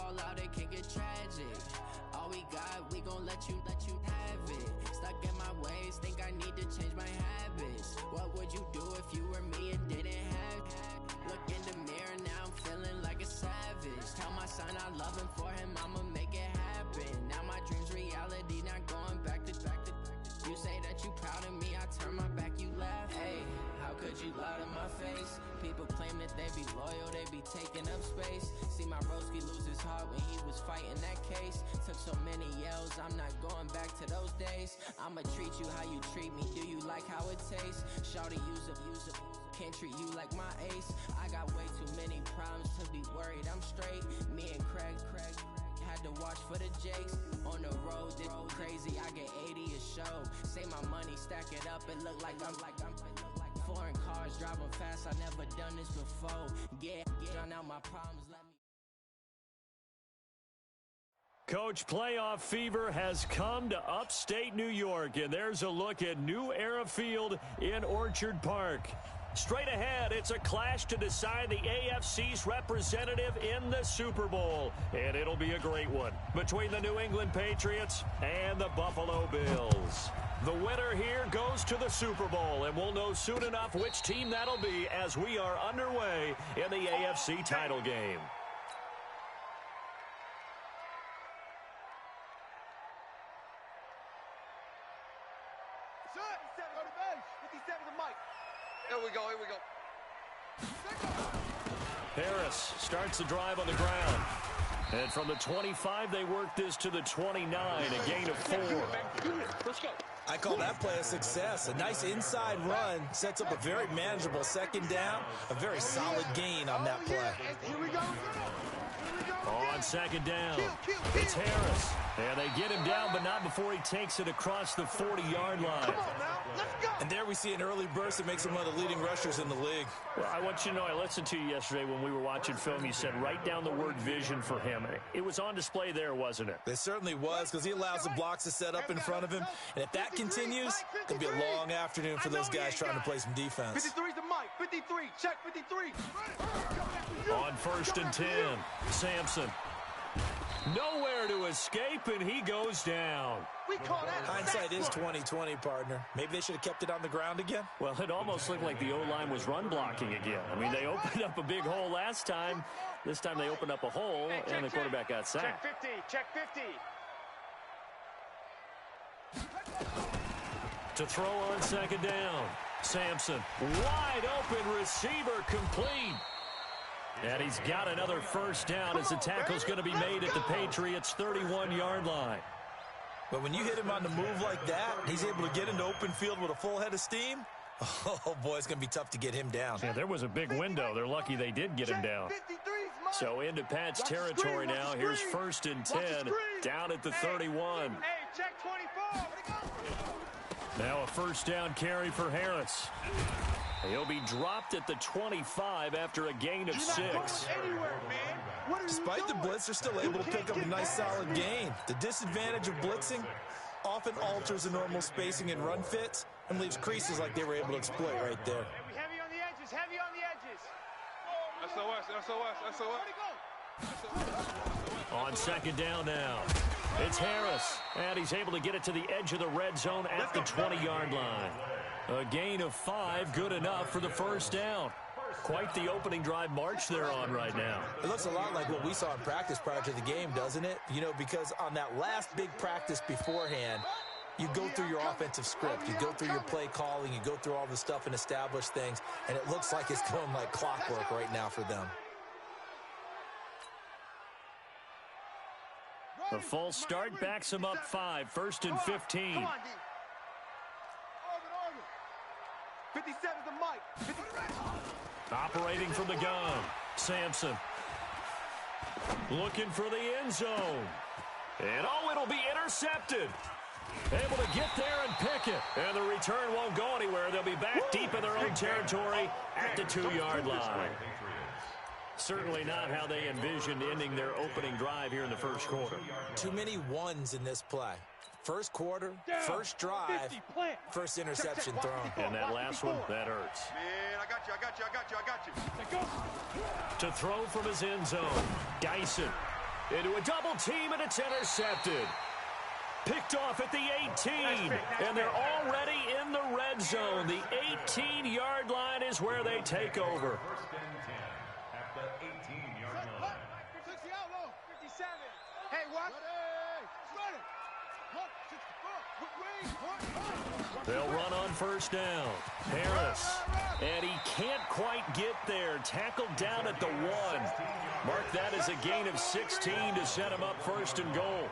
fall out, it can get tragic. All we got, we gon' let you have it. Stuck in my ways, think I need to change my habits. What would you do if you were me and didn't have it? Look in the mirror, now I'm feeling like a savage. Tell my son I love him, for him I'ma make it happen. Now my dream's reality, not going back to. You say that you proud of me, I turn my back, you laugh. Hey, how could you lie to my face? People claim that they be loyal, they be taking up space. See my broski lose his heart when he was fighting that case. Took so many yells, I'm not going back to those days. I'ma treat you how you treat me, do you like how it tastes? Shawty use up, can't treat you like my ace. I got way too many problems to be worried, I'm straight. Me and Craig had to watch for the Jakes. On the road, this crazy, I get 80 a show. Say my money, stack it up, it look like I'm foreign cars, driving fast, I never done this before. Get drown out my problems, let me. Coach, playoff fever has come to upstate New York, and there's a look at New Era Field in Orchard Park. Straight ahead, it's a clash to decide the AFC's representative in the Super Bowl. And it'll be a great one between the New England Patriots and the Buffalo Bills. The winner here goes to the Super Bowl, and we'll know soon enough which team that'll be as we are underway in the AFC title game. Here we go. Harris starts the drive on the ground. And from the 25, they work this to the 29, a gain of 4. Let's go. I call that play a success. A nice inside run sets up a very manageable second down. A very solid gain on that play. Here we go. On second down, it's Harris. And they get him down, but not before he takes it across the 40-yard line. Come on now, let's go. And there we see an early burst that makes him one of the leading rushers in the league. Well, I want you to know, I listened to you yesterday when we were watching film. You said write down the word vision for him. It was on display there, wasn't it? It certainly was, because he allows the blocks to set up in front of him. And if that continues, it's going to be a long afternoon for those guys trying to play some defense. 53's the mic. 53. Check 53. On 1st and 10, Sampson. Nowhere to escape, and he goes down. We call that hindsight is 20/20, partner. Maybe they should have kept it on the ground again. Well, it almost looked like the O-line was run blocking again. I mean, they opened up a big hole last time. This time they opened up a hole, and the quarterback got sacked. Check 50. To throw on second down, Sampson. Wide open receiver, complete. And he's got another first down as the tackle's going to be made at the Patriots' 31-yard line. But when you hit him on the move like that, he's able to get into open field with a full head of steam. Oh, boy, it's going to be tough to get him down. Yeah, there was a big window. They're lucky they did get him down. So into Pat's territory now. Here's 1st and 10, down at the 31. Hey, check 24. Now a first down carry for Harris. He'll be dropped at the 25 after a gain of 6. Despite the blitz, they're still able to pick up a nice solid gain. The disadvantage of blitzing often alters the normal spacing and run fits and leaves creases like they were able to exploit right there. Heavy on the edges, heavy on the edges. SOS. On second down now, it's Harris, and he's able to get it to the edge of the red zone at the 20-yard line. A gain of 5, good enough for the first down. Quite the opening drive march they're on right now. It looks a lot like what we saw in practice prior to the game, doesn't it? You know, because on that last big practice beforehand, you go through your offensive script, you go through your play calling, you go through all the stuff and establish things, and it looks like it's going like clockwork right now for them. The false start backs him up 5, 1st and 15. Come on, D. 57's the mic. Operating from the gun, Sampson. Looking for the end zone. And it'll be intercepted. Able to get there and pick it. And the return won't go anywhere. They'll be back deep in their own territory at the 2-yard line. Certainly not how they envisioned ending their opening drive here in the first quarter. Too many ones in this play. First quarter, first drive, first interception thrown. And that last one, that hurts. Man, I got you. To throw from his end zone, Dyson. Into a double team, and it's intercepted. Picked off at the 18, and they're already in the red zone. The 18-yard line is where they take over. First and 10 at the 18-yard line. 57. Hey, watch. They'll run on first down. Harris. And he can't quite get there. Tackled down at the 1. Mark that as a gain of 16 to set him up first and goal.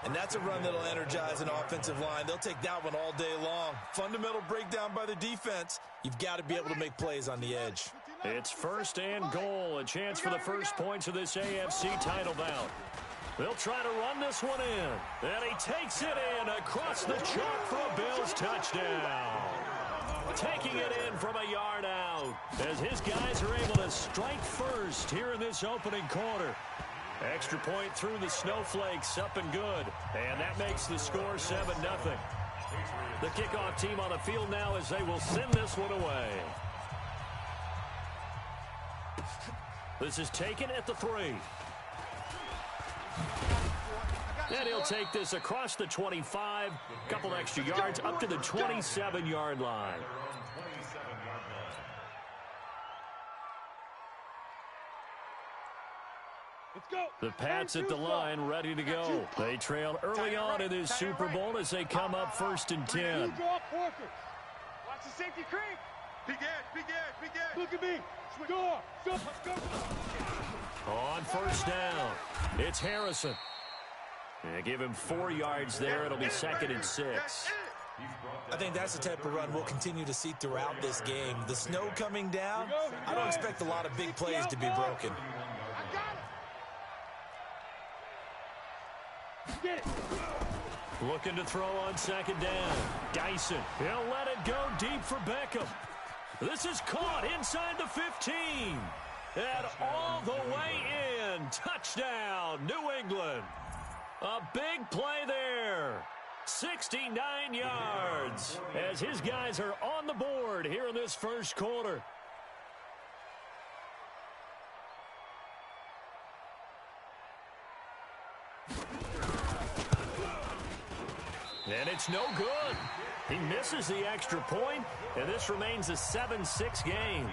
And that's a run that'll energize an offensive line. They'll take that one all day long. Fundamental breakdown by the defense. You've got to be able to make plays on the edge. It's first and goal. A chance for the first points of this AFC title bout. They'll try to run this one in. And he takes it in across the chalk for a Bills touchdown. Taking it in from a yard out as his guys are able to strike first here in this opening quarter. Extra point through the snowflakes, up and good. And that makes the score 7-0. The kickoff team on the field now as they will send this one away. This is taken at the 3. And he'll take this across the 25. Couple extra yards up to the 27-yard line. The Pats at the line, ready to go. They trail early on in this Super Bowl as they come up first and 10. Watch the safety creep. Big edge. Look at me. Go. On first down, it's Harrison. And give him 4 yards there. It'll be second and 6. I think that's the type of run we'll continue to see throughout this game. The snow coming down, I don't expect a lot of big plays to be broken. Looking to throw on second down. Dyson, he'll let it go deep for Beckham. This is caught inside the 15. And all the way in. Touchdown, New England. A big play there. 69 yards as his guys are on the board here in this first quarter. And it's no good. He misses the extra point, and this remains a 7-6 game.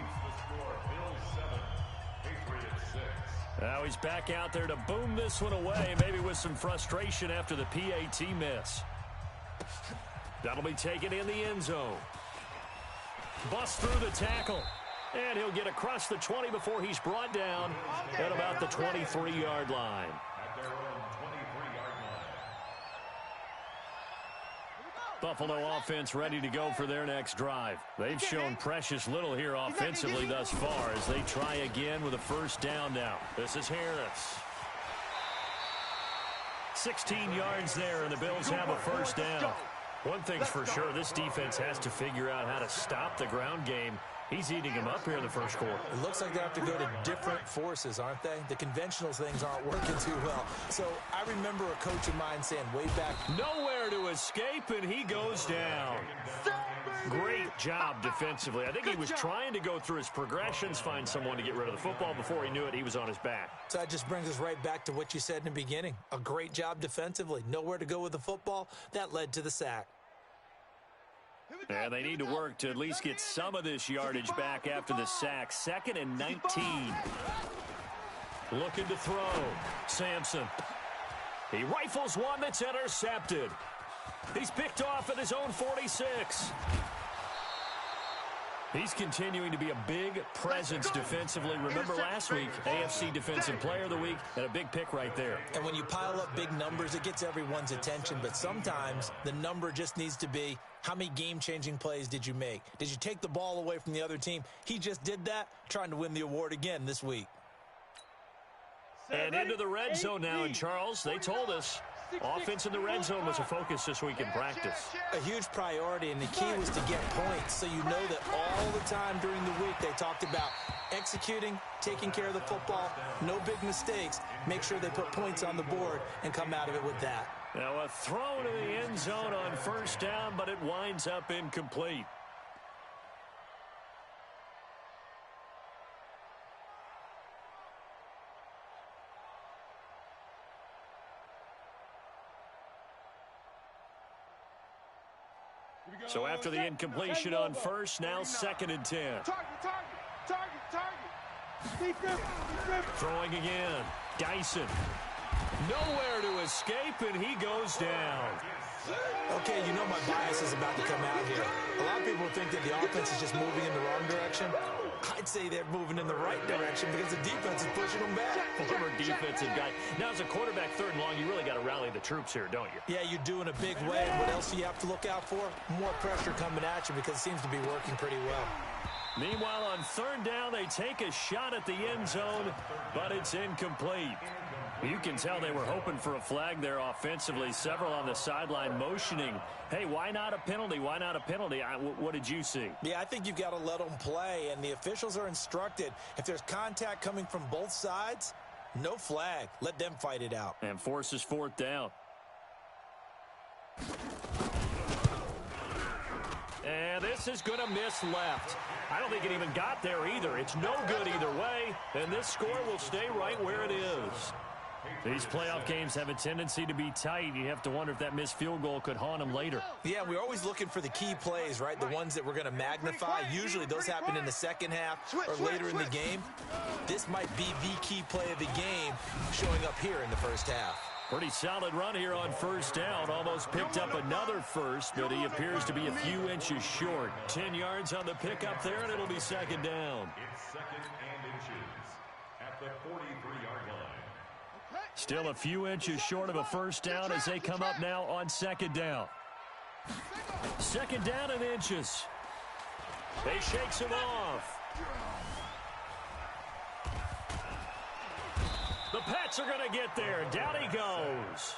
Now he's back out there to boom this one away, maybe with some frustration after the PAT miss. That'll be taken in the end zone. Bust through the tackle. And he'll get across the 20 before he's brought down at about the 23-yard line. Buffalo offense ready to go for their next drive. They've shown precious little here offensively thus far as they try again with a first down now. This is Harris. 16 yards there, and the Bills have a first down. One thing's for sure, this defense has to figure out how to stop the ground game. He's eating him up here in the first quarter. It looks like they have to go to different forces, aren't they? The conventional things aren't working too well. So I remember a coach of mine saying way back, nowhere to escape, and he goes down. Great job defensively. I think he was trying to go through his progressions, find someone to get rid of the football. Before he knew it, he was on his back. So that just brings us right back to what you said in the beginning. A great job defensively. Nowhere to go with the football. That led to the sack. And they need to work to at least get some of this yardage back after the sack. 2nd and 19. Looking to throw. Sampson. He rifles one that's intercepted. He's picked off at his own 46. He's continuing to be a big presence defensively. Remember last week, AFC Defensive Player of the Week, and a big pick right there. And when you pile up big numbers, it gets everyone's attention. But sometimes the number just needs to be, how many game-changing plays did you make? Did you take the ball away from the other team? He just did that, trying to win the award again this week. And into the red zone now, and Charles, they told us offense in the red zone was a focus this week in practice. A huge priority, and the key was to get points. So you know that all the time during the week they talked about executing, taking care of the football, no big mistakes. Make sure they put points on the board and come out of it with that. Now a throw to the end zone on first down, but it winds up incomplete. So after the incompletion on first, now 2nd and 10. Throwing again. Dyson. Nowhere to escape, and he goes down. Okay, you know my bias is about to come out here. A lot of people think that the offense is just moving in the wrong direction. I'd say they're moving in the right direction because the defense is pushing them back. Former defensive guy. Now, as a quarterback 3rd and long, you really got to rally the troops here, don't you? Yeah, you do in a big way. What else do you have to look out for? More pressure coming at you because it seems to be working pretty well. Meanwhile, on 3rd down, they take a shot at the end zone, but it's incomplete. You can tell they were hoping for a flag there offensively. Several on the sideline motioning. Hey, why not a penalty? Why not a penalty? What did you see? Yeah, I think you've got to let them play, and the officials are instructed. If there's contact coming from both sides, no flag. Let them fight it out. And forces 4th down. And this is going to miss left. I don't think it even got there either. It's no good either way, and this score will stay right where it is. These playoff games have a tendency to be tight. You have to wonder if that missed field goal could haunt them later. Yeah, we're always looking for the key plays, right? The ones that we're going to magnify. Usually those happen in the second half or later in the game. This might be the key play of the game showing up here in the first half. Pretty solid run here on 1st down. Almost picked up another first, but he appears to be a few inches short. 10 yards on the pickup there, and it'll be 2nd down. It's 2nd and inches at the 43-yard line. Still a few inches short of a first down as they come up now on 2nd down. 2nd down and inches. They shakes him off. The Pats are going to get there. Down he goes.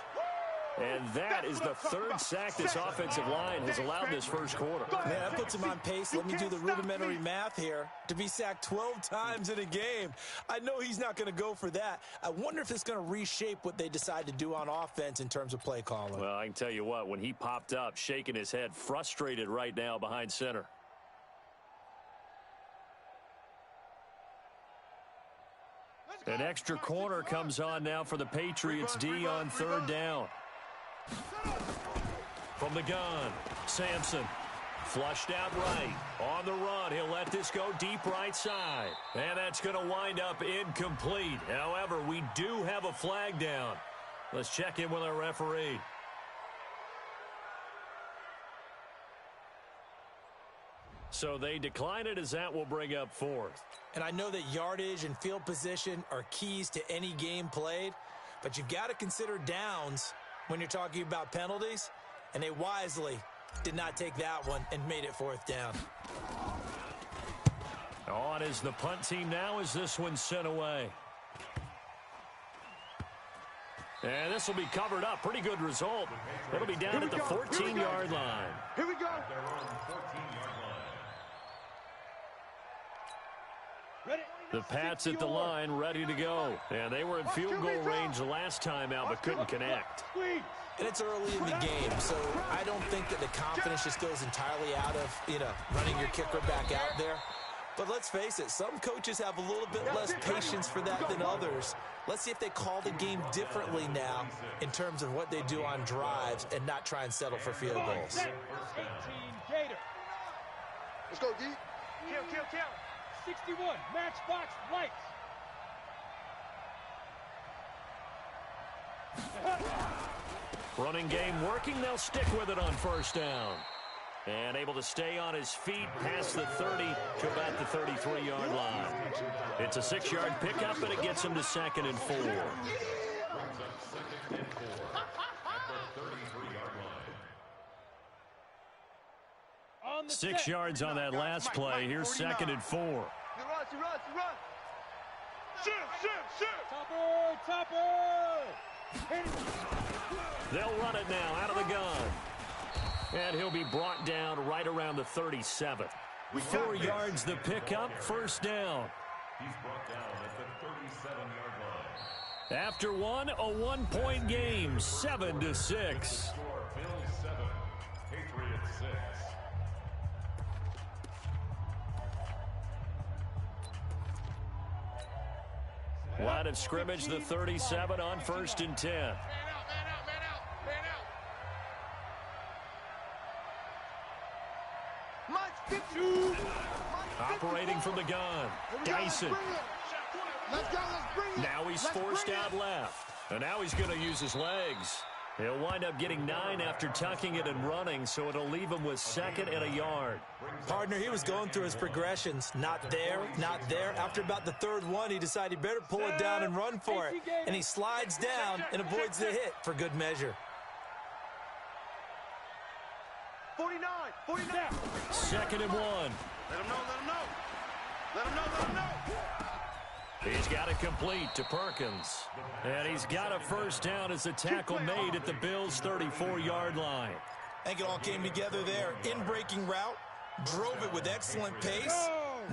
And that is the 3rd sack this offensive line has allowed this first quarter. Man, that puts him on pace. Let me do the rudimentary math here. To be sacked 12 times in a game, I know he's not going to go for that. I wonder if it's going to reshape what they decide to do on offense in terms of play calling. Well, I can tell you what, when he popped up, shaking his head, frustrated right now behind center. An extra corner comes on now for the Patriots D on 3rd down. From the gun, Sampson. Flushed out right. On the run, he'll let this go deep right side. And that's going to wind up incomplete. However, we do have a flag down. Let's check in with our referee. So they decline it as that will bring up 4th. And I know that yardage and field position are keys to any game played, but you've got to consider downs when you're talking about penalties, and they wisely did not take that one and made it 4th down. On is the punt team now as this one's sent away. And this will be covered up. Pretty good result. It'll be down at the 14-yard line. Here we go. The Pats at the line, ready to go. And they were in field goal range the last time out, but couldn't connect. And it's early in the game, so I don't think that the confidence just goes entirely out of, running your kicker back out there. But let's face it, some coaches have a little bit less patience for that than others. Let's see if they call the game differently now in terms of what they do on drives and not try and settle for field goals. 18 Gator. Let's go, D. Kill. 61, matchbox lights. Running game working. They'll stick with it on 1st down. And able to stay on his feet past the 30 to about the 33-yard line. It's a 6-yard pickup, and it gets him to 2nd and 4. 6 yards on that last play. Here's 2nd and 4. He runs. Shoot. Topper. They'll run it now out of the gun. And he'll be brought down right around the 37. 4 yards the pickup, 1st down. He's brought down at the 37-yard line. After one, a 1-point game, 7-6. Score, Bills 7, Patriots 6. Line of scrimmage, the 37 on 1st and 10. Man out. Operating from the gun, Dyson. Now he's forced out left. And now he's going to use his legs. He'll wind up getting 9 after tucking it and running, so it'll leave him with 2nd and a yard. Partner, he was going through his progressions. Not there, not there. After about the 3rd one, he decided he better pull it down and run for it. And he slides down and avoids the hit for good measure. 49. 2nd and 1. Let him know, let him know. Let him know, let him know. He's got it complete to Perkins. And he's got a first down as the tackle made at the Bills' 34-yard line. I think it all came together there. In-breaking route, drove it with excellent pace.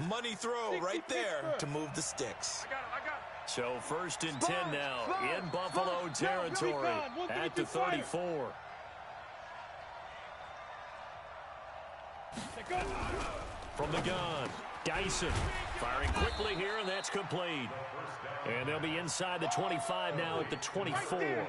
Money throw right there to move the sticks. I got it. So 1st and 10 now in Buffalo territory at the 34. From the gun, Dyson firing quickly here, and that's complete. And they'll be inside the 25 now at the 24.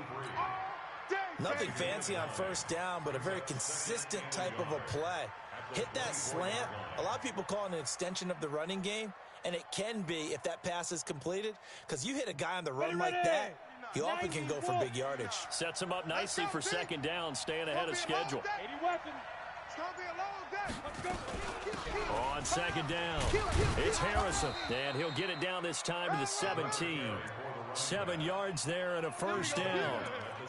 Nothing fancy on first down, but a very consistent type of a play. Hit that slant. A lot of people call it an extension of the running game, and it can be if that pass is completed, because you hit a guy on the run like that, he often can go for big yardage. Sets him up nicely for 2nd down, staying ahead of schedule. On 2nd down, it's Harrison, and he'll get it down this time to the 17. 7 yards there and a first down.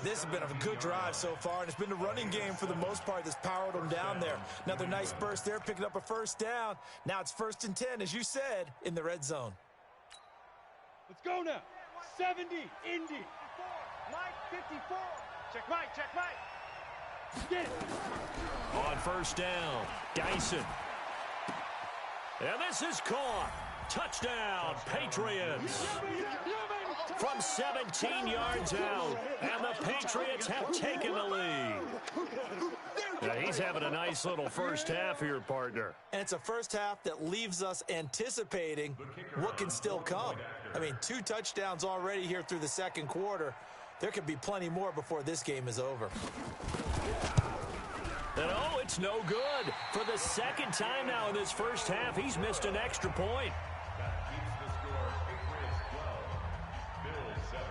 This has been a good drive so far, and it's been the running game for the most part that's powered them down there. Another nice burst there, picking up a first down. Now it's 1st and 10, as you said, in the red zone. Let's go now. 70, Indy. Mike, 54. Check Mike. Get it. On first down, Dyson. And this is caught. Touchdown, Patriots. From 17 yards out, and the Patriots have taken the lead. Now, he's having a nice little first half here, partner. And it's a first half that leaves us anticipating what can still come. I mean, 2 touchdowns already here through the 2nd quarter. There could be plenty more before this game is over. And oh, it's no good. For the 2nd time now in this first half, he's missed an extra point.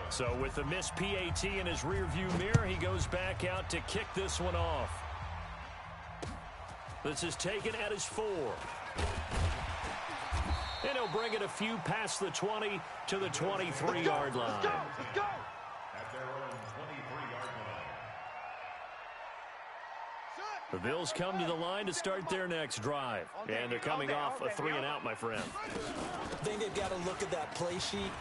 So with the missed PAT in his rearview mirror, he goes back out to kick this one off. This is taken at his 4. And he'll bring it a few past the 20 to the 23-yard line. Let's go. The Bills come to the line to start their next drive. And they're coming off a 3-and-out, my friend. I think they've got to look at that play sheet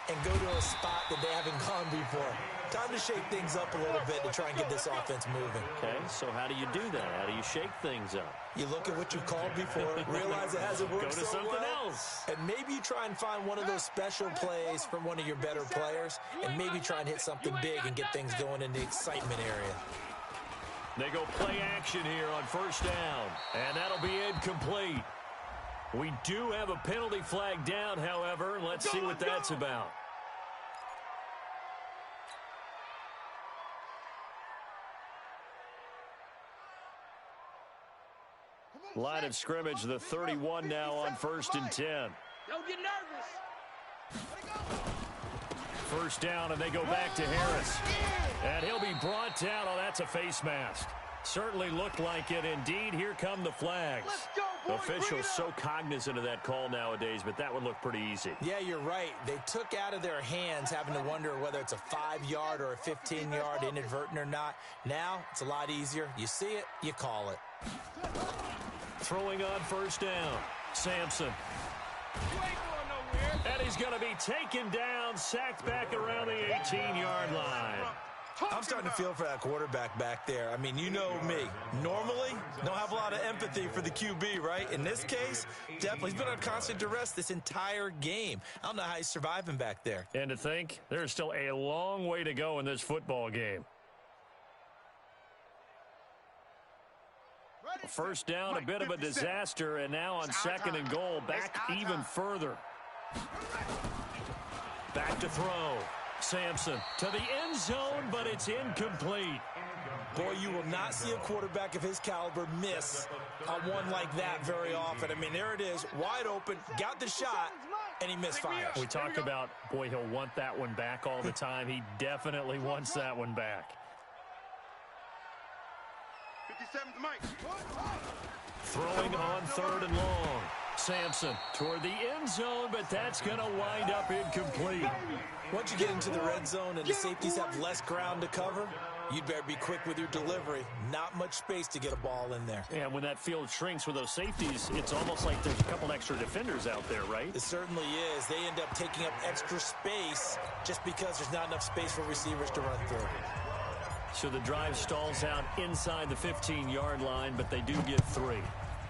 and go to a spot that they haven't gone before. Time to shake things up a little bit to try and get this offense moving. Okay, so how do you do that? How do you shake things up? You look at what you called before, realize it hasn't worked Go to so something well, else. and maybe you try and find one of those special plays from one of your better players, and maybe try and hit something big and get things going in the excitement area. They go play action here on first down, and that'll be incomplete. We do have a penalty flag down, however. Let's see what that's about. Line of scrimmage, the 31 now on 1st and 10. Don't get nervous. First down, and they go back to Harris. And he'll be brought down. Oh, that's a face mask. Certainly looked like it. Indeed, here come the flags. Let's go, boys. Officials so cognizant of that call nowadays, but that one looked pretty easy. Yeah, you're right. They took out of their hands having to wonder whether it's a 5-yard or a 15-yard inadvertent or not. Now, it's a lot easier. You see it, you call it. Throwing on first down, Sampson. You ain't going nowhere. And he's going to be taken down, sacked back around the 18-yard line. I'm starting to feel for that quarterback back there. I mean, you know me. Normally, don't have a lot of empathy for the QB, right? In this case, definitely. He's been on constant duress this entire game. I don't know how he's surviving back there. And to think, there's still a long way to go in this football game. First down, a bit of a disaster, and now on 2nd and goal, back even further. Back to throw. Sampson to the end zone, but it's incomplete. Boy, you will not see a quarterback of his caliber miss on one like that very often. I mean, there it is, wide open, got the shot, and he misfires. We talk about, boy, he'll want that one back all the time. He definitely wants that one back. 57's Mike. Throwing on 3rd and long. Sampson toward the end zone, but that's going to wind up incomplete. Once you get into the red zone and the safeties have less ground to cover, you'd better be quick with your delivery. Not much space to get a ball in there. And when that field shrinks with those safeties, it's almost like there's a couple extra defenders out there, right? It certainly is. They end up taking up extra space just because there's not enough space for receivers to run through. So the drive stalls out inside the 15-yard line, but they do get 3.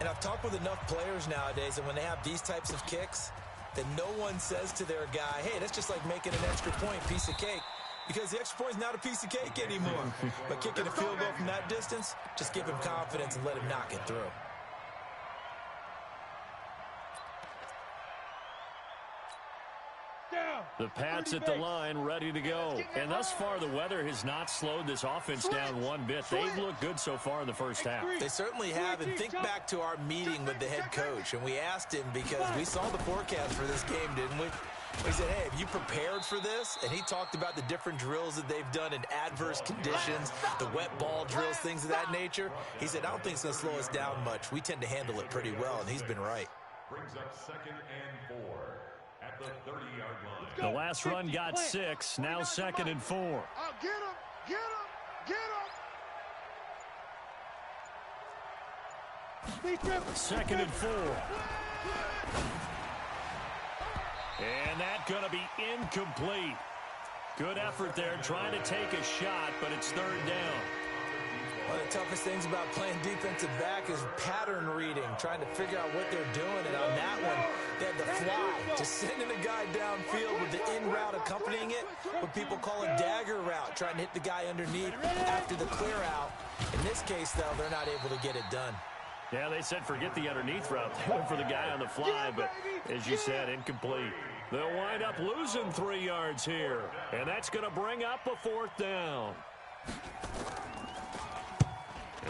And I've talked with enough players nowadays, and when they have these types of kicks, that no one says to their guy, hey, that's just like making an extra point, piece of cake. Because the extra point is not a piece of cake anymore. But kicking a field goal from that distance, just give him confidence and let him knock it through. The Pats at the line, ready to go. And thus far, the weather has not slowed this offense down one bit. They've looked good so far in the first half. They certainly have. And think back to our meeting with the head coach. And we asked him, because we saw the forecast for this game, didn't we? We said, hey, have you prepared for this? And he talked about the different drills that they've done in adverse conditions, the wet ball drills, things of that nature. He said, I don't think it's going to slow us down much. We tend to handle it pretty well, and he's been right. Brings up 2nd and 4 at the 30-yard line. The last run got 6, now 2nd and 4. Get him, get him, get him. 2nd and 4. And that's going to be incomplete. Good effort there, trying to take a shot, but it's 3rd down. One of the toughest things about playing defensive back is pattern reading, trying to figure out what they're doing. And on that one, they had the fly, just sending a guy downfield with the in route accompanying it, what people call a dagger route, trying to hit the guy underneath after the clear out. In this case, though, they're not able to get it done. Yeah, they said forget the underneath route. They went for the guy on the fly, but as you said, incomplete. They'll wind up losing 3 yards here, and that's going to bring up a 4th down.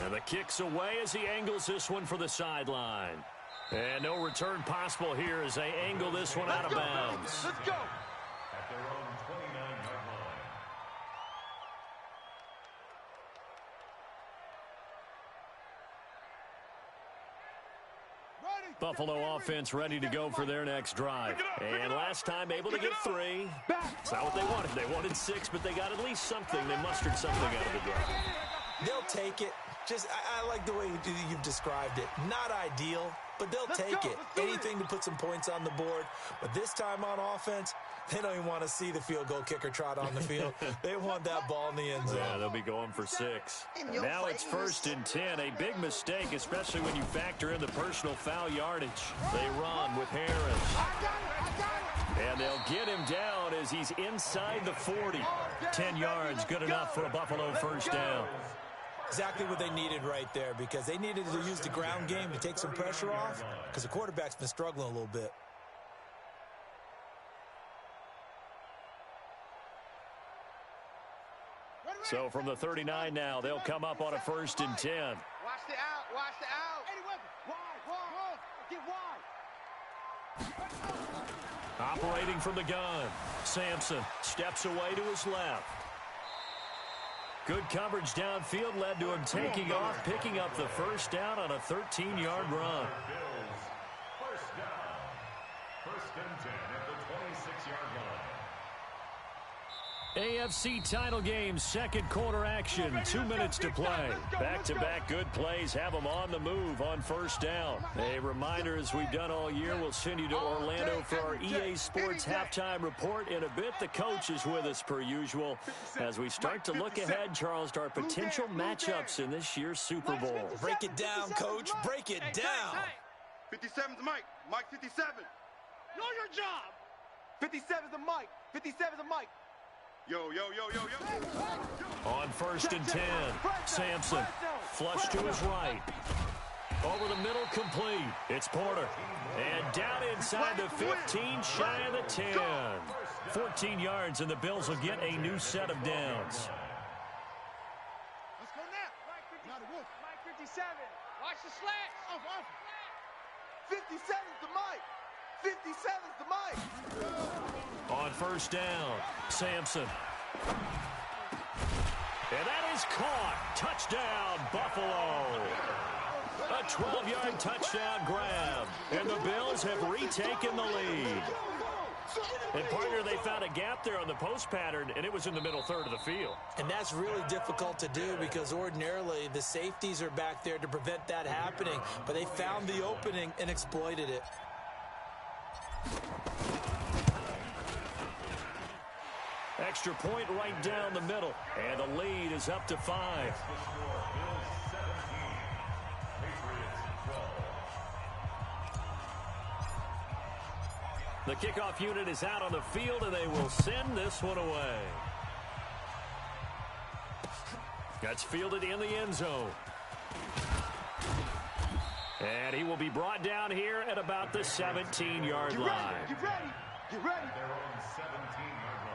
And the kick's away as he angles this one for the sideline. And no return possible here as they angle this one out of bounds. Let's go. At their own 29-yard line. Buffalo offense ready to go for their next drive. And last time able to get 3. It's not what they wanted. They wanted 6, but they got at least something. They mustered something out of the drive. They'll take it. I like the way you've described it. Not ideal, but they'll take it. Anything to put some points on the board. But this time on offense, they don't even want to see the field goal kicker trot on the field. They want that ball in the end zone. Yeah, they'll be going for 6. Now it's 1st and 10. A big mistake, especially when you factor in the personal foul yardage. They run with Harris. And they'll get him down as he's inside the 40. 10 yards, good enough for a Buffalo 1st down. Exactly what they needed right there, because they needed to use the ground game to take some pressure off, because the quarterback's been struggling a little bit. So from the 39 now, they'll come up on a 1st and 10. Watch the out, watch the out. Get wide. Operating from the gun, Sampson steps away to his left. Good coverage downfield led to him taking off, picking up the 1st down on a 13-yard run. Bills, 1st down. 1st and 10 at the 26-yard line. AFC title game, 2nd quarter action, 2 minutes to play. Back-to-back good plays have them on the move on 1st down. A reminder, as we've done all year, we'll send you to Orlando for our EA Sports halftime report in a bit. The coach is with us per usual as we start to look ahead, Charles, to our potential matchups in this year's Super Bowl. Break it down, Coach. Break it down. 57's Mike. Mike 57. Know your job. 57's the Mike. 57's the Mike. Yo. On 1st and 10, Sampson flush to his right. Over the middle, complete. It's Porter. And down inside the 15, shy of the 10. 14 yards, and the Bills will get a new set of downs. Let's go now. 57. Watch the slats. 57's the mic. 57's the mic. On first down, Sampson. And that is caught. Touchdown, Buffalo. A 12-yard touchdown grab. And the Bills have retaken the lead. And, partner, they found a gap there on the post pattern, and it was in the middle third of the field. And that's really difficult to do because ordinarily the safeties are back there to prevent that happening. But they found the opening and exploited it. Extra point right down the middle. And the lead is up to 5. The kickoff unit is out on the field, and they will send this one away. That's fielded in the end zone. And he will be brought down here at about the 17-yard line. Get ready. Get ready. Their own 17-yard line.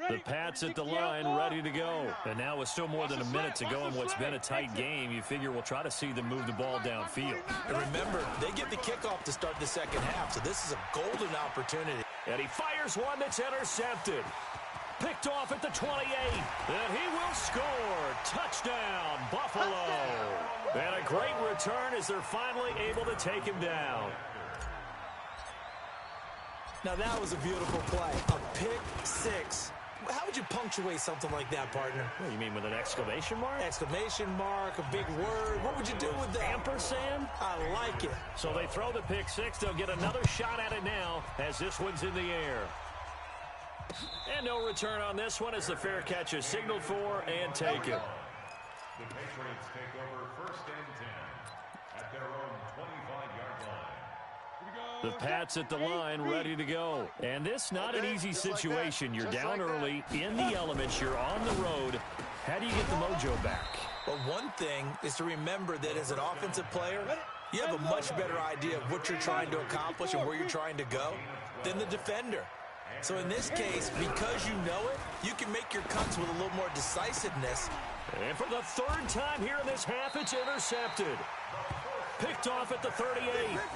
The Pats at the line, ready to go. And now with still more than a minute to go in what's been a tight game, you figure we'll try to see them move the ball downfield. And remember, they get the kickoff to start the second half, so this is a golden opportunity. And he fires one that's intercepted. Picked off at the 28. And he will score. Touchdown, Buffalo. And a great return as they're finally able to take him down. Now that was a beautiful play. A pick six. How would you punctuate something like that, partner? What, you mean with an exclamation mark? Exclamation mark, a big word. What would you do with that? Ampersand? I like it. So they throw the pick six. They'll get another shot at it now as this one's in the air. And no return on this one as the fair catch is signaled for and taken. The Patriots take over first and 10 at their own 25-yard line. The Pats at the line, ready to go. And this not an easy situation. You're down early, in the elements, you're on the road. How do you get the mojo back? Well, one thing is to remember that as an offensive player, you have a much better idea of what you're trying to accomplish and where you're trying to go than the defender. So in this case, because you know it, you can make your cuts with a little more decisiveness. And for the third time here in this half, it's intercepted. Picked off at the 38,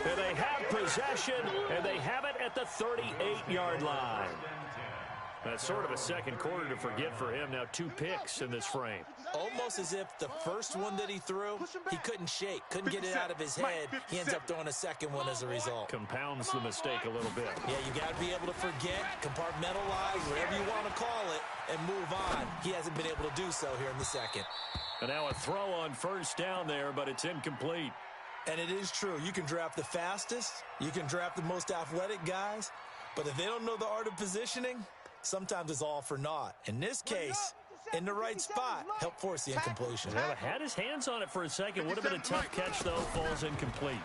and they have possession, and they have it at the 38-yard line. That's sort of a second quarter to forget for him. Now 2 picks in this frame. Almost as if the first one that he threw, he couldn't shake, couldn't get it out of his head. He ends up throwing a second one as a result. Compounds the mistake a little bit. Yeah, you got to be able to forget, compartmentalize, whatever you want to call it, and move on. He hasn't been able to do so here in the second. And now a throw on first down there, but it's incomplete. And it is true. You can draft the fastest. You can draft the most athletic guys. But if they don't know the art of positioning, sometimes it's all for naught. In this case, in the right spot, helped force the incompletion. Well, had his hands on it for a second. Would have been a tough catch, though. Falls incomplete.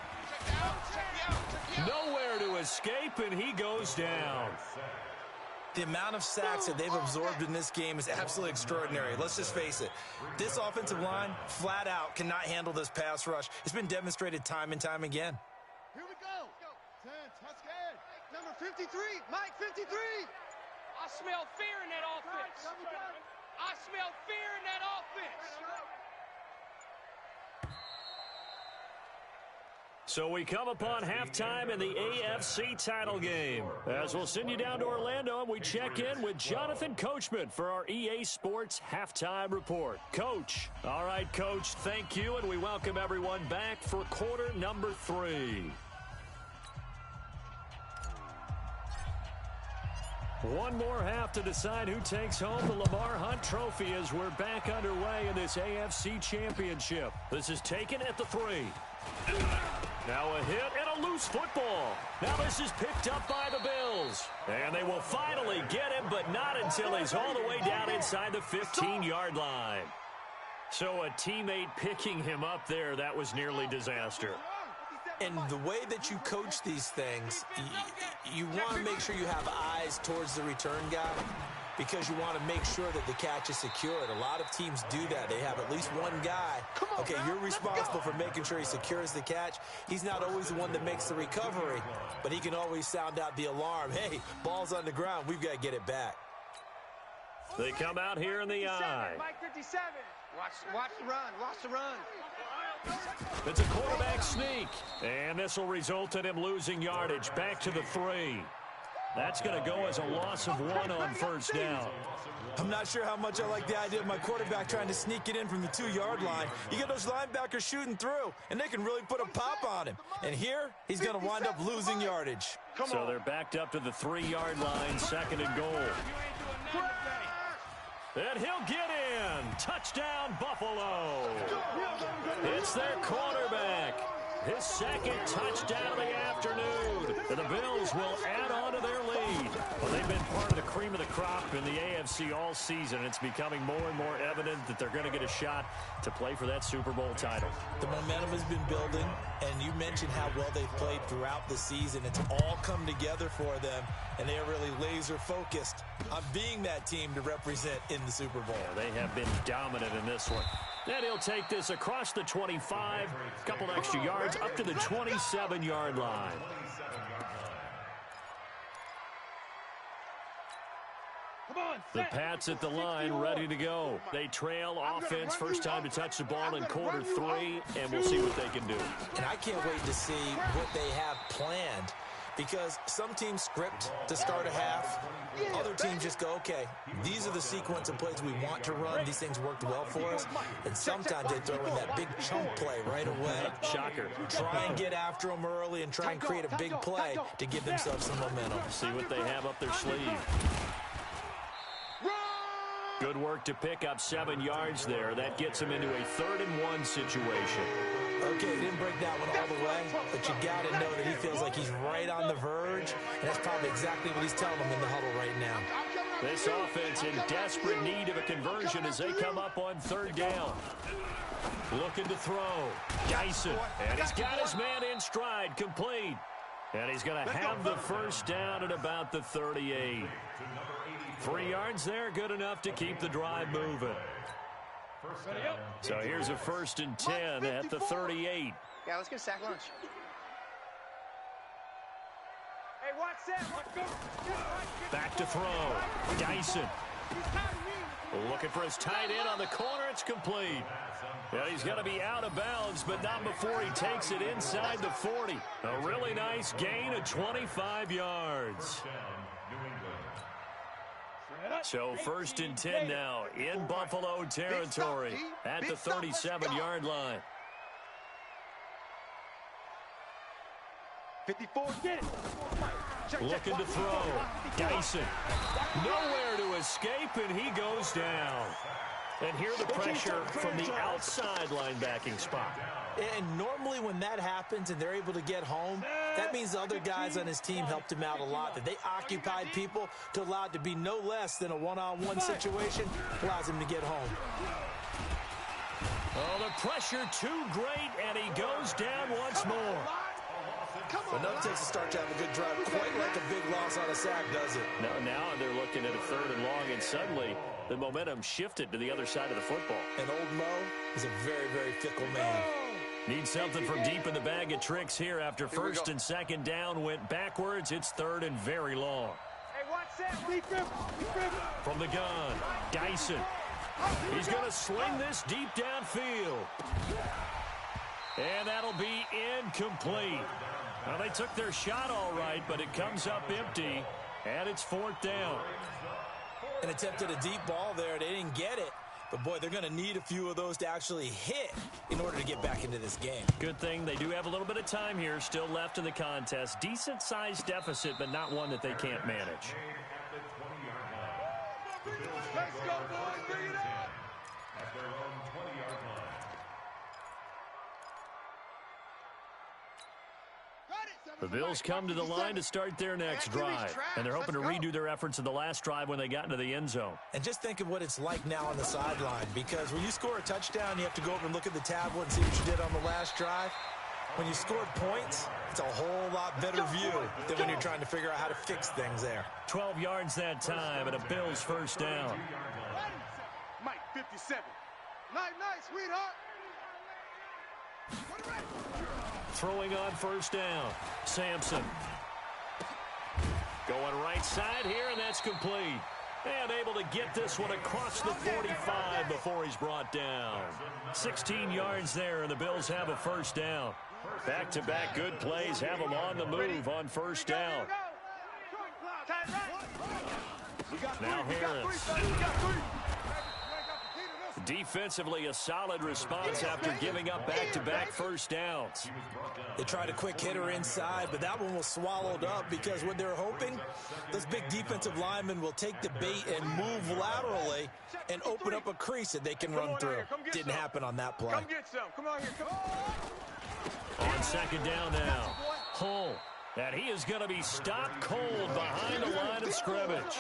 Nowhere to escape, and he goes down. The amount of sacks that they've absorbed in this game is absolutely extraordinary. Let's just face it. This offensive line, flat out, cannot handle this pass rush. It's been demonstrated time and time again. Here we go. 10, Tuscan. Number 53, Mike 53. I smell fear in that offense. I smell fear in that offense. So we come upon halftime in the AFC title game. As we'll send you down to Orlando, and we check in with Jonathan Coachman for our EA Sports Halftime Report. Coach. All right, Coach, thank you, and we welcome everyone back for quarter number 3. One more half to decide who takes home the Lamar Hunt Trophy as we're back underway in this AFC Championship. This is taken at the 3. Now a hit and a loose football. Now this is picked up by the Bills. And they will finally get him, but not until he's all the way down inside the 15-yard line. So a teammate picking him up there, that was nearly disaster. And the way that you coach these things, you want to make sure you have eyes towards the return guy. because you want to make sure that the catch is secured. A lot of teams do that. They have at least one guy. Okay, you're responsible for making sure he secures the catch. He's not always the one that makes the recovery, but he can always sound out the alarm. Hey, ball's on the ground. We've got to get it back. They come out here in the eye. Mike 57. Watch the run. Watch the run. It's a quarterback sneak, and this will result in him losing yardage. Back to the 3. That's going to go as a loss of 1 on first down. I'm not sure how much I like the idea of my quarterback trying to sneak it in from the 2-yard line. You get those linebackers shooting through, and they can really put a pop on him. And here, he's going to wind up losing yardage. So they're backed up to the 3-yard line, 2nd and goal. And he'll get in. Touchdown, Buffalo. It's their quarterback. His 2nd touchdown of the afternoon. And the Bills will add on to their lead. Well, they've been part of the cream of the crop in the AFC all season. It's becoming more and more evident that they're going to get a shot to play for that Super Bowl title. The momentum has been building, and you mentioned how well they've played throughout the season. It's all come together for them, and they are really laser-focused on being that team to represent in the Super Bowl. Yeah, they have been dominant in this one. And he'll take this across the 25, a couple extra yards, up to the 27-yard line. The Pats at the line, ready to go. They trail offense, first time to touch the ball in quarter 3, and we'll see what they can do. And I can't wait to see what they have planned, because some teams script to start a half. Other teams just go, okay, these are the sequence of plays we want to run. These things worked well for us. And sometimes they throw in that big chunk play right away. Shocker. Try and get after them early and try and create a big play to give themselves some momentum. See what they have up their sleeve. Good work to pick up 7 yards there. That gets him into a 3rd and 1 situation. Okay, he didn't break that one all the way, but you got to know that he feels like he's right on the verge, and that's probably exactly what he's telling them in the huddle right now. This offense in desperate need of a conversion as they come up on 3rd down. Looking to throw. Dyson, and he's got his man in stride, complete. And he's going to have the first down at about the 38. 3 yards there, good enough to keep the drive moving. So here's a 1st and 10 at the 38. Yeah, let's get a sack lunch. Hey, watch that. Back to throw. Dyson. Looking for his tight end on the corner. It's complete. Yeah, he's going to be out of bounds, but not before he takes it inside the 40. A really nice gain of 25 yards. So 1st and 10 now in Buffalo territory at the 37-yard line. 54, get it. Looking to throw. Dyson. Nowhere to escape, and he goes down. And here the pressure from the outside linebacking spot. And normally when that happens and they're able to get home, that means the other guys on his team helped him out a lot. That they occupied people to allow it to be no less than a one-on-one situation, allows him to get home. Oh, the pressure too great, and he goes down once more. Enough takes a start to have a good drive, quite like a big loss on a sack, does it? Now they're looking at a 3rd and long, and suddenly the momentum shifted to the other side of the football. And old Mo is a very, very fickle man. Need something from deep in the bag of tricks here after 1st and 2nd down went backwards. It's 3rd and very long. Hey, watch that. From the gun, Dyson. He's going to sling this deep downfield. And that'll be incomplete. Well, they took their shot all right, but it comes up empty, and it's 4th down. And attempted a deep ball there. They didn't get it. But, boy, they're going to need a few of those to actually hit in order to get back into this game. Good thing they do have a little bit of time here still left in the contest. Decent-sized deficit, but not one that they can't manage. Let's go, boys. Bring it up. At their own 20-yard line. The Bills come to the line to start their next drive, and they're hoping to redo their efforts in the last drive when they got into the end zone. And just think of what it's like now on the sideline, because when you score a touchdown, you have to go over and look at the tablet and see what you did on the last drive. When you scored points, it's a whole lot better view than when you're trying to figure out how to fix things there. 12 yards that time, and a Bills first down. Mike, 57. Night, sweetheart. Throwing on first down. Sampson. Going right side here, and that's complete. And able to get this one across the 45 before he's brought down. 16 yards there, and the Bills have a first down. Back-to-back good plays have them on the move on first down. Now Harris. Defensively, a solid response after giving up back-to-back first downs. They tried a quick hitter inside, but that one was swallowed up because what they're hoping, those big defensive linemen will take the bait and move laterally and open up a crease that they can run through. Didn't happen on that play. Come get some. Come on here. Come on. On second down now, Hull. And he is going to be stopped cold behind the line of scrimmage.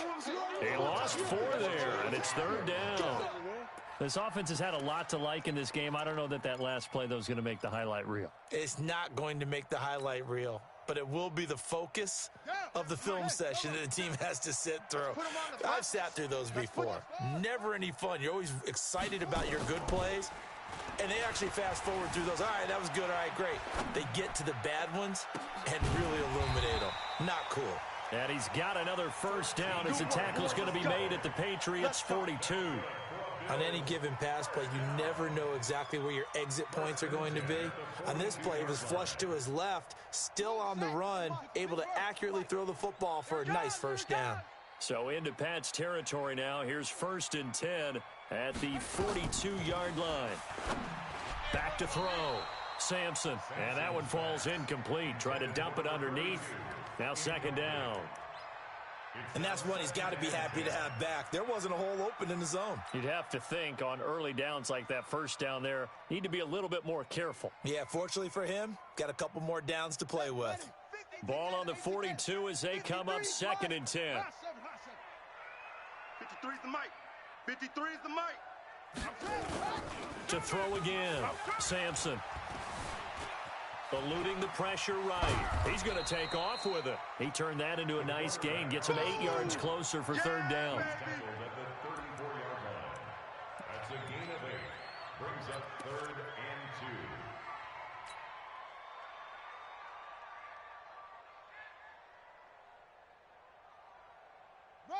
He lost 4 there, and it's third down. This offense has had a lot to like in this game. I don't know that last play, though, is going to make the highlight reel. It's not going to make the highlight reel, but it will be the focus of the film session that the team has to sit through. I've sat through those before. Never any fun. You're always excited about your good plays, and they actually fast forward through those. All right, that was good. All right, great. They get to the bad ones and really illuminate them. Not cool. And he's got another first down as the tackle's going to be made at the Patriots' 42. On any given pass play, you never know exactly where your exit points are going to be. On this play, he was flushed to his left, still on the run, able to accurately throw the football for a nice first down. So into Pat's territory now. Here's 1st and 10 at the 42-yard line. Back to throw. Sampson. And that one falls incomplete. Try to dump it underneath. Now second down. And that's one he's got to be happy to have back. There wasn't a hole open in the zone. You'd have to think on early downs like that first down there, need to be a little bit more careful. Yeah, fortunately for him, got a couple more downs to play with. Ball on the 42 as they come up 2nd and 10. 53's the mic. 53's the mic. To throw again. Sampson. Eluding the pressure right. He's going to take off with it. He turned that into a nice gain. Gets him 8 yards closer for third down. That's a gain of 8. Brings up 3rd and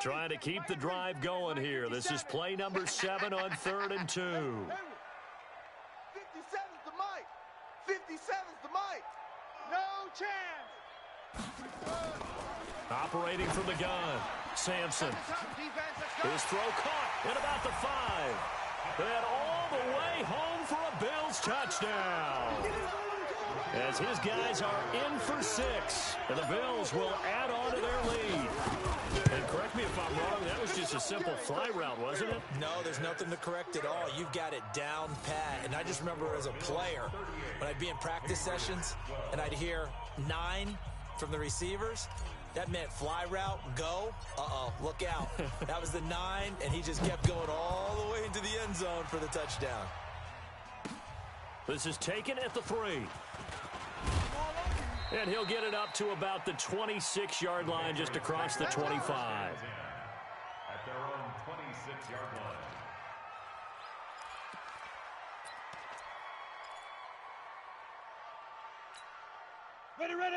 2. Trying to keep the drive going here. This is play number 7 on 3rd and 2. 57's the mic. 57's the mic. No chance. Operating from the gun. Sampson. His throw caught at about the 5. And all the way home for a Bills touchdown. As his guys are in for 6. And the Bills will add on to their lead. And correct me if I'm wrong, that was just a simple fly route, wasn't it? No, there's nothing to correct at all. You've got it down pat. And I just remember as a player, when I'd be in practice sessions and I'd hear 9 from the receivers, that meant fly route, go. Uh-oh, look out. That was the 9, and he just kept going all the way into the end zone for the touchdown. This is taken at the 3. And he'll get it up to about the 26-yard line, just across the 25. At their own 26-yard line.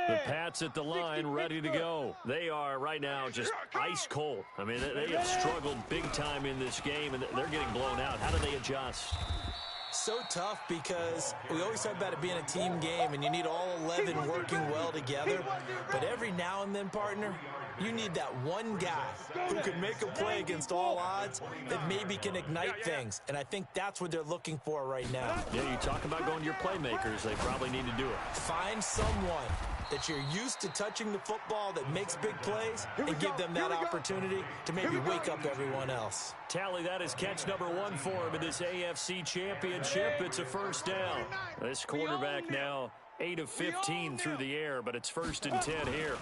The Pats at the line, ready to go. They are right now just ice cold. I mean, they have struggled big time in this game, and they're getting blown out. How do they adjust? So tough because we always talk about it being a team game and you need all 11 working well together. But every now and then, partner, you need that one guy who can make a play against all odds that maybe can ignite things. And I think that's what they're looking for right now. Yeah, you talk about going to your playmakers. They probably need to do it. Find someone that you're used to touching the football that makes big plays and give them that opportunity to maybe wake up everyone else. Tally, that is catch number 1 for him in this AFC Championship. It's a first down. This quarterback now 8 of 15 through the air, but it's 1st and 10 here.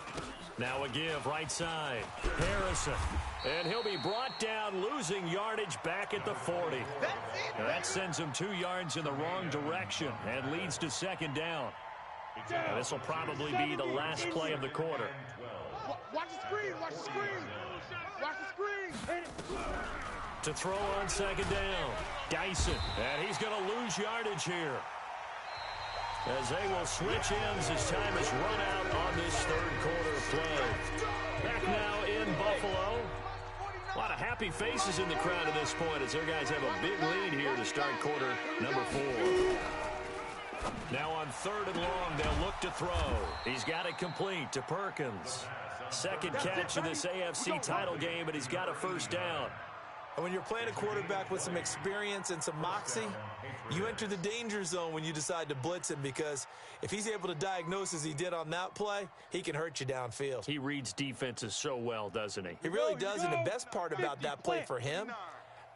Now a give, right side. Harrison. And he'll be brought down, losing yardage back at the 40. Now that sends him 2 yards in the wrong direction and leads to second down. And this will probably be the last play of the quarter. Watch the screen, watch the screen. Watch the screen. To throw on second down, Dyson. And he's going to lose yardage here, as they will switch ends as time is run out on this third quarter play. Back now in Buffalo. A lot of happy faces in the crowd at this point as their guys have a big lead here to start quarter number 4. Now on third and long, they'll look to throw. He's got it complete to Perkins. Second catch of this AFC title game, and he's got a first down. And when you're playing a quarterback with some experience and some moxie, you enter the danger zone when you decide to blitz him, because if he's able to diagnose as he did on that play, he can hurt you downfield. He reads defenses so well, doesn't he? He really does, and the best part about that play for him,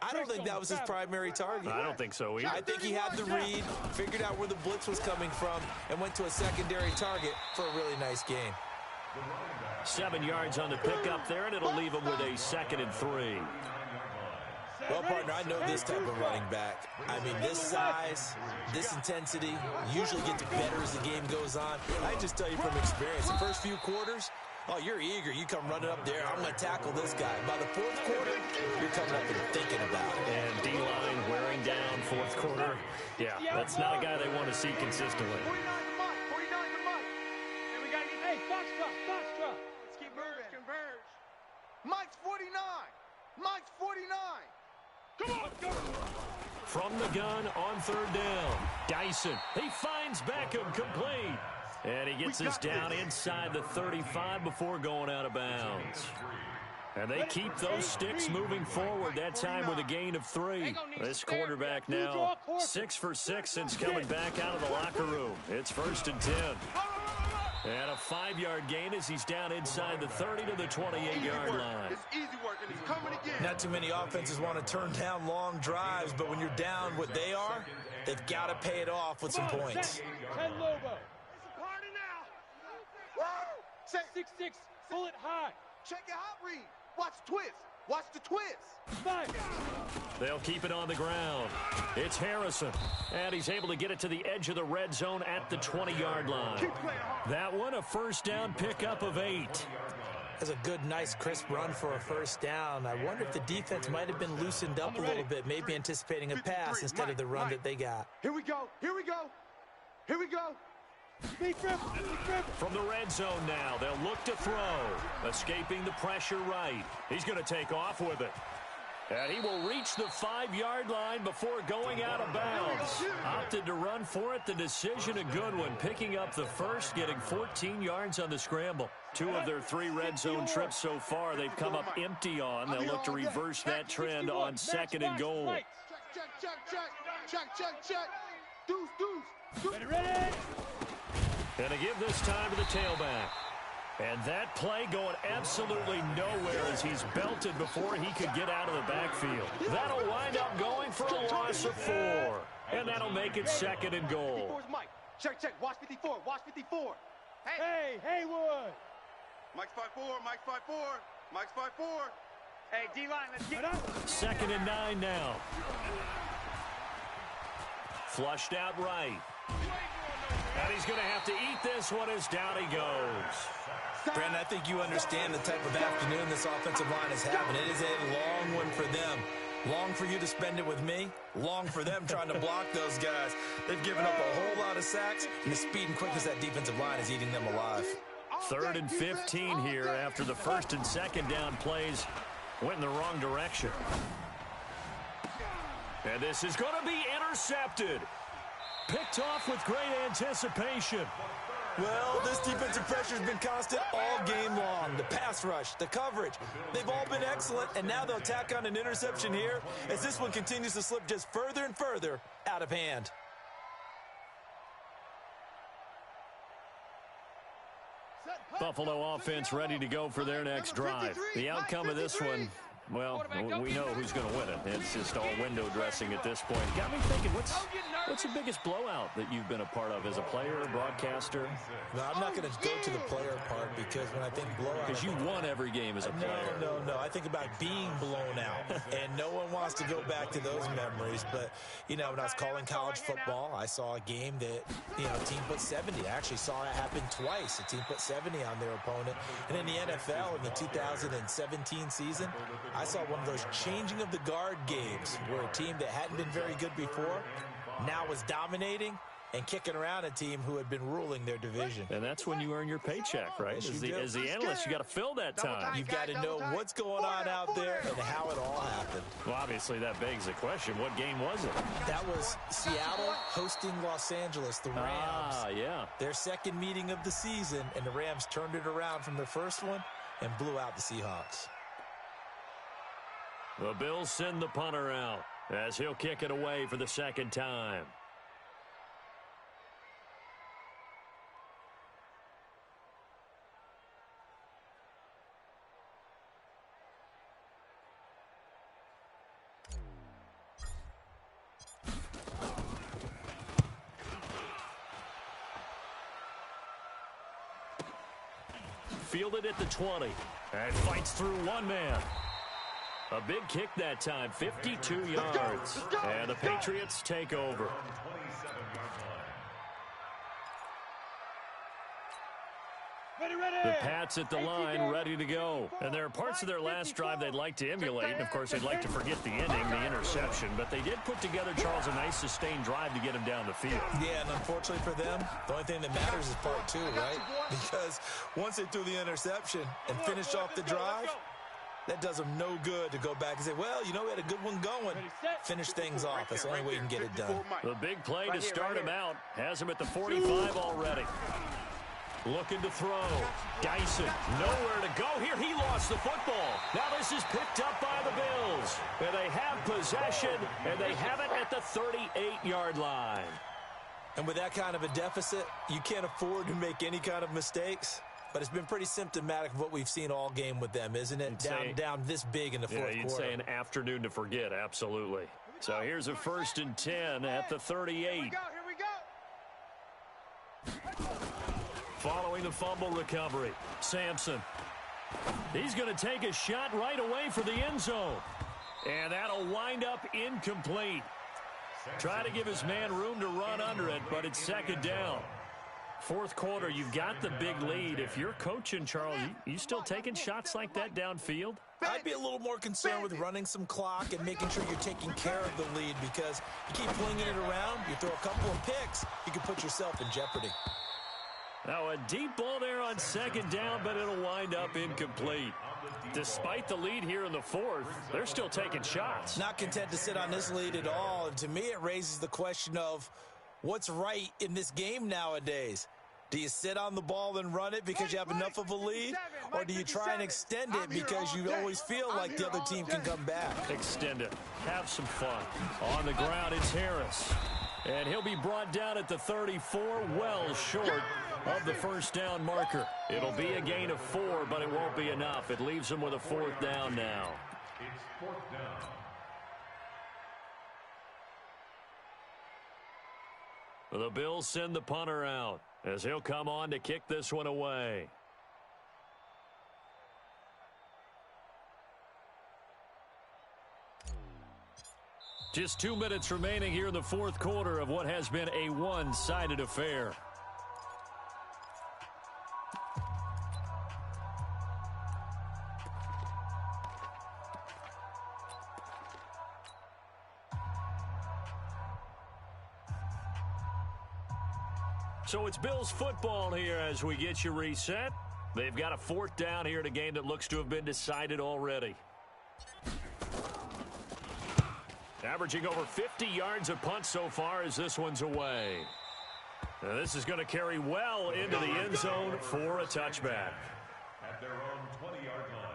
I don't think that was his primary target. I don't think so either. I think he had the read, figured out where the blitz was coming from, and went to a secondary target for a really nice game. 7 yards on the pickup there, and it'll leave him with a 2nd and 3. Well, partner, I know this type of running back. I mean, this size, this intensity usually gets better as the game goes on. I just tell you from experience, the first few quarters, oh, you're eager. You come running up there. I'm going to tackle this guy. By the fourth quarter, you're coming up and thinking about it. And D-line wearing down fourth quarter. Yeah, that's not a guy they want to see consistently. 49 to Mike. 49 to Mike. And we got to get, hey, Foxtrot. Let's keep moving. Converge. Mike's 49. Mike's 49. Come on, go. From the gun on third down, Dyson. He finds Beckham complete. And he gets this down inside the 35 before going out of bounds. And they keep those sticks moving forward, that time with a gain of 3. This quarterback now 6 for 6 since coming back out of the locker room. It's 1st and 10. And a 5-yard gain as he's down inside the 30 to the 28-yard line. It's easy work, and he's coming again. Not too many offenses want to turn down long drives, but when you're down what they are, they've got to pay it off with some points. 10 Lobo. It's a party now. Say, 6-6. Pull it high. check your hot read. Watch twist. Watch the twist. 5. They'll keep it on the ground. It's Harrison. And he's able to get it to the edge of the red zone at the 20-yard line. That one, a first down pickup of 8. That's a good, nice, crisp run for a first down. I wonder if the defense might have been loosened up a little bit, maybe anticipating a pass instead of the run that they got. Here we go. Here we go. Here we go. From the red zone now, they'll look to throw. Escaping the pressure right. He's going to take off with it. And he will reach the 5-yard line before going out of bounds. Opted to run for it. The decision a good one. Picking up the first, getting 14 yards on the scramble. 2 of their 3 red zone trips so far they've come up empty on. They'll look to reverse that trend on 2nd and goal. Check. Deuce. Ready. And to give this time to the tailback. And that play going absolutely nowhere as he's belted before he could get out of the backfield. That'll wind up going for a loss of 4. And that'll make it 2nd and goal. 54's Mike. Check. Watch 54. Watch 54. Hey, Haywood. Mike's 5'4". Mike's 5'4". Mike's 5'4". Hey, D-line, let's get up. 2nd and 9 now. Flushed out right. And he's going to have to eat this one as down he goes. Brandon, I think you understand the type of afternoon this offensive line is having. It is a long one for them. Long for you to spend it with me. Long for them trying to block those guys. They've given up a whole lot of sacks, and the speed and quickness of that defensive line is eating them alive. 3rd and 15 here after the 1st and 2nd down plays went in the wrong direction. And this is going to be intercepted. Picked off with great anticipation. Well, this defensive pressure has been constant all game long. The pass rush, the coverage, they've all been excellent, and now they'll tack on an interception here as this one continues to slip just further and further out of hand. Buffalo offense ready to go for their next drive. The outcome of this one, Well, we know who's going to win it. It's just all window dressing at this point. Got me thinking, what's the biggest blowout that you've been a part of as a player, broadcaster? No, I'm not going to go to the player part because when I think blowout... Because you won every game as a player. No. I think about being blown out, and no one wants to go back to those memories. But, when I was calling college football, I saw a game that, a team put 70. I actually saw it happen twice. A team put 70 on their opponent. And in the NFL, in the 2017 season, I saw one of those changing of the guard games where a team that hadn't been very good before now was dominating and kicking around a team who had been ruling their division. And that's when you earn your paycheck, right? As the analyst, you got to fill that time. You've got to know what's going on out there and how it all happened. Well, obviously, that begs the question, what game was it? That was Seattle hosting Los Angeles, the Rams. Ah, yeah. Their second meeting of the season, and the Rams turned it around from their first one and blew out the Seahawks. The Bills send the punter out as he'll kick it away for the second time. Fielded at the 20 and fights through one man. A big kick that time, 52 yards. And the Patriots take over. The Pats at the line, ready to go. And there are parts of their last drive they'd like to emulate. And, of course, they'd like to forget the ending, the interception. But they did put together, Charles, a nice sustained drive to get him down the field. Yeah, and unfortunately for them, the only thing that matters is part two, right? Because once they threw the interception and finished off the drive, that does them no good to go back and say, well, we had a good one going. Finish things off. That's the only way you can get it done. The big play to start him out has him at the 45 already. Looking to throw. Dyson, nowhere to go here. He lost the football. Now this is picked up by the Bills. And they have possession, and they have it at the 38-yard line. And with that kind of a deficit, you can't afford to make any kind of mistakes. But it's been pretty symptomatic of what we've seen all game with them, isn't it? Down this big in the fourth quarter. You'd say an afternoon to forget, absolutely. So here's a 1st and 10 at the 38. Here we go. Following the fumble recovery, Sampson. He's going to take a shot right away for the end zone. And that'll wind up incomplete. Try to give his man room to run under it, but it's second down. Fourth quarter, you've got the big lead. If you're coaching, Charles, you still taking shots like that downfield? I'd be a little more concerned with running some clock and making sure you're taking care of the lead, because you keep flinging it around, you throw a couple of picks, you can put yourself in jeopardy. Now a deep ball there on second down, but it'll wind up incomplete. Despite the lead here in the fourth, they're still taking shots. Not content to sit on this lead at all, and to me it raises the question of what's right in this game nowadays. Do you sit on the ball and run it because you have enough of a lead? Or do you try and extend it because you always feel like the other team can come back? Extend it. Have some fun. On the ground, it's Harris. And he'll be brought down at the 34, well short of the first down marker. It'll be a gain of 4, but it won't be enough. It leaves him with a 4th down now. It's 4th down. The Bills send the punter out as he'll come on to kick this one away. Just 2 minutes remaining here in the fourth quarter of what has been a one-sided affair. So it's Bills football here as we get you reset. They've got a 4th down here in a game that looks to have been decided already. Averaging over 50 yards a punt so far as this one's away. Now this is going to carry well into the end zone for a touchback. At their own 20-yard line.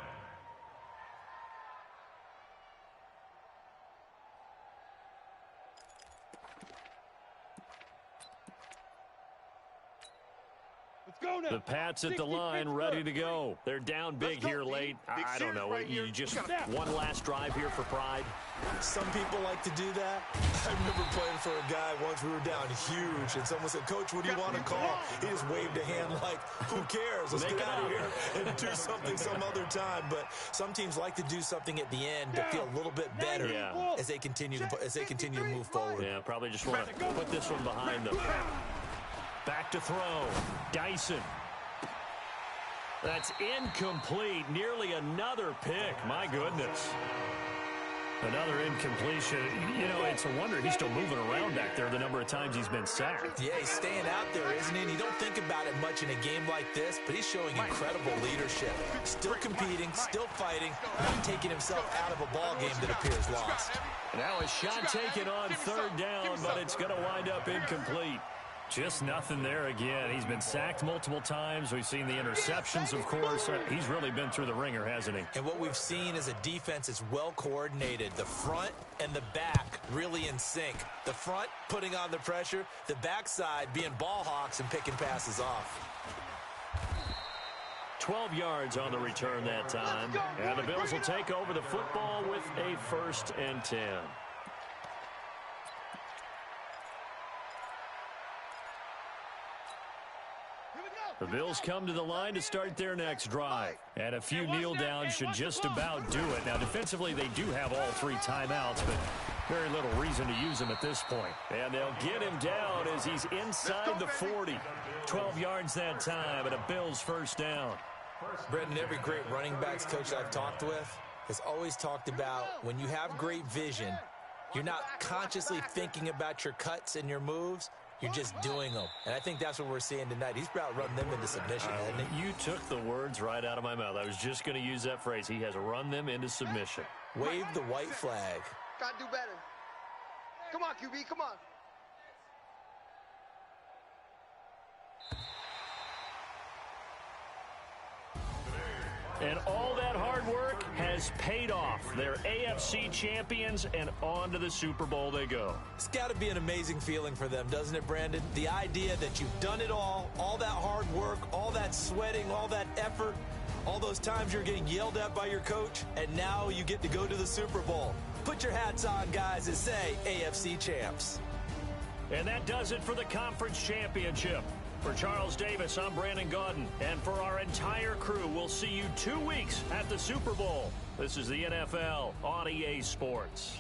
The Pats at the line, ready to go. They're down big here late. I don't know. You just one last drive here for pride. Some people like to do that. I remember playing for a guy once. We were down huge, and someone said, "Coach, what do you want to call?" He just waved a hand like, "Who cares? Let's get out of here and do something some other time." But some teams like to do something at the end to feel a little bit better as they continue to move forward. Yeah, probably just want to put this one behind them. Back to throw. Dyson. That's incomplete. Nearly another pick. My goodness. Another incompletion. You know, it's a wonder he's still moving around back there the number of times he's been sacked. Yeah, he's staying out there, isn't he? And you don't think about it much in a game like this, but he's showing incredible leadership. Still competing, still fighting, not taking himself out of a ball game that appears lost. Now a shot taken on third down, but it's going to wind up incomplete. Just nothing there again. He's been sacked multiple times. We've seen the interceptions, of course. He's really been through the ringer, hasn't he? And what we've seen is a defense that's well coordinated. The front and the back really in sync. The front putting on the pressure, the backside being ball hawks and picking passes off. 12 yards on the return that time. And the Bills will take over the football with a 1st and 10. The Bills come to the line to start their next drive. And a few kneel downs should just about do it. Now, defensively, they do have all 3 timeouts, but very little reason to use them at this point. And they'll get him down as he's inside the 40. 12 yards that time, and a Bills 1st down. Brendan, every great running backs coach I've talked with has always talked about when you have great vision, you're not consciously thinking about your cuts and your moves. You're just doing them. And I think that's what we're seeing tonight. He's about run them into submission, hasn't he? You took the words right out of my mouth. I was just going to use that phrase. He has run them into submission. Wave the white flag. Gotta do better. Come on, QB, come on. And all that hard work has paid off. They're AFC champions, and on to the Super Bowl they go. It's got to be an amazing feeling for them, doesn't it, Brandon? The idea that you've done it all that hard work, all that sweating, all that effort, all those times you're getting yelled at by your coach, and now you get to go to the Super Bowl. Put your hats on, guys, and say AFC champs. And that does it for the conference championship. For Charles Davis, I'm Brandon Gaudin. And for our entire crew, we'll see you 2 weeks at the Super Bowl. This is the NFL on EA Sports.